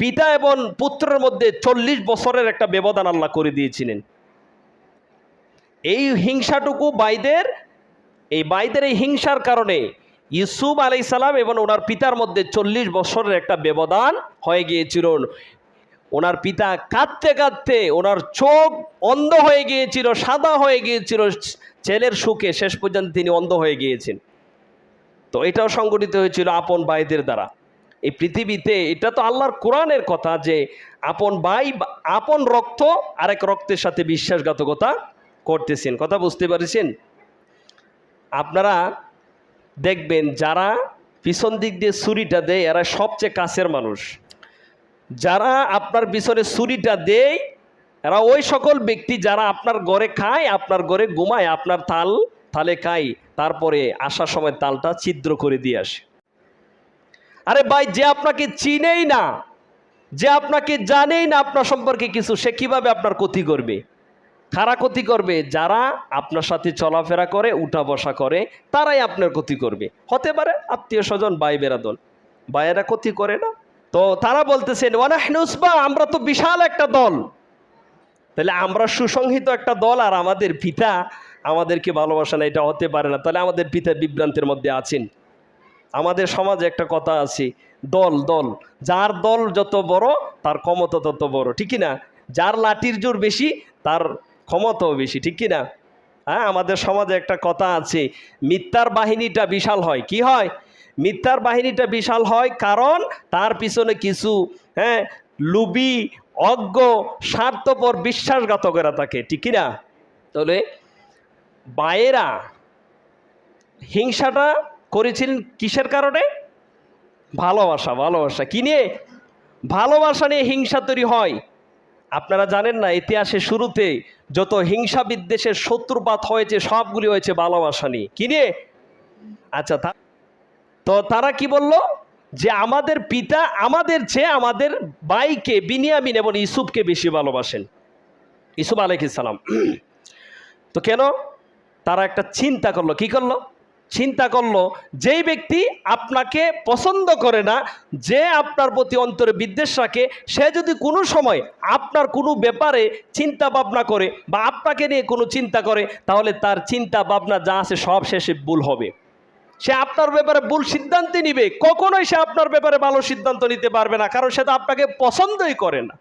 পিতা এবং পুত্রের মধ্যে 40 বছরের একটা ব্যবধান আল্লাহ করে দিয়েছিলেন। এই হিংসাটুকু বাইদের এই হিংসার কারণে ইউসুফ আলাইহিস সালাম এবং ওনার পিতার মধ্যে 40 বছরের একটা ব্যবধান হয়ে গিয়েছিল। ওনার পিতা কাঁদতে কাঁদতে ওনার চোখ অন্ধ হয়ে গিয়েছিল, সাদা হয়ে গিয়েছিল ছেলের সুখে, শেষ পর্যন্ত তিনি অন্ধ হয়ে গিয়েছেন। তো এটাও সংগঠিত হয়েছিল আপন ভাইদের দ্বারা। এই পৃথিবীতে এটা তো আল্লাহর কোরআনের কথা যে আপন ভাই আপন রক্ত আরেক রক্তের সাথে বিশ্বাসঘাতকতা করতেছেন। কথা বুঝতে পারছেন? আপনারা দেখবেন যারা পিছন দিক দিয়ে ছুরিটা দেয় এরা সবচেয়ে কাছের মানুষ। যারা আপনার পিছনে ছুরিটা দেয় এরা ওই সকল ব্যক্তি যারা আপনার ঘরে খায়, আপনার ঘরে ঘুমায়, আপনার থালে খায়, তারপরে আসার সময় তালটা ছিদ্র করে দিয়ে আসে। আরে ভাই, যে আপনাকে চিনেই না, যে আপনাকে জানেই না আপনার সম্পর্কে কিছু, সে কিভাবে আপনার ক্ষতি করবে? খারাপ ক্ষতি করবে যারা আপনার সাথে চলাফেরা করে, উঠা বসা করে, তারাই আপনার ক্ষতি করবে। হতে পারে আত্মীয় স্বজন, ভাই বেরাদন, ভাইয়েরা ক্ষতি করে না। তো তারা বলতেছেন ওয়ানাহনু উসবা, আমরা তো বিশাল একটা দল। তাহলে আমরা সুসংহিত একটা দল আর আমাদের পিতা আমাদেরকে ভালোবাসে না, এটা হতে পারে না। তাহলে আমাদের পিতা বিভ্রান্তের মধ্যে আছেন। আমাদের সমাজে একটা কথা আছে, দল দল, যার দল যত বড় তার ক্ষমতা তত বড়, ঠিক কিনা? যার লাঠির জোর বেশি তার ক্ষমতাও বেশি, ঠিক কিনা? হ্যাঁ, আমাদের সমাজে একটা কথা আছে, মিথ্যার বাহিনীটা বিশাল হয়। কি হয়? মিথ্যার বাহিনীটা বিশাল হয় কারণ তার পিছনে কিছু লুবি, অজ্ঞ, স্বার্থপর, বিশ্বাসঘাতকেরা থাকে, ঠিক কিনা? তাহলে ভাইয়েরা হিংসাটা করেছিলেন কিসের কারণে? ভালোবাসা। কি নিয়ে? ভালোবাসা নিয়ে হিংসা তৈরি হয়। আপনারা জানেন না, ইতিহাসের শুরুতে যত হিংসা বিদ্বেষের সূত্রপাত হয়েছে সবগুলি হয়েছে ভালোবাসা নিয়ে। কি নিয়ে? আচ্ছা, তো তারা কি বলল যে আমাদের পিতা আমাদের চেয়ে আমাদের ভাইকে বিনিয়ামিন এবং ইউসুফকে বেশি ভালোবাসেন, ইউসুফ আলাইহিস সালাম। তো কেন? তারা একটা চিন্তা করলো। কি করলো? চিন্তা করলো যেই ব্যক্তি আপনাকে পছন্দ করে না, যে আপনার প্রতি অন্তরে বিদ্বেষ রাখে, সে যদি কোনো সময় আপনার কোনো ব্যাপারে চিন্তা ভাবনা করে বা আপনাকে নিয়ে কোনো চিন্তা করে, তাহলে তার চিন্তা ভাবনা যা আছে সব শেষে ভুল হবে। সে আপনার ব্যাপারে ভুল সিদ্ধান্ত নিবে, কখনোই সে আপনার ব্যাপারে ভালো সিদ্ধান্ত নিতে পারবে না, কারণ সে তো আপনাকে পছন্দই করে না।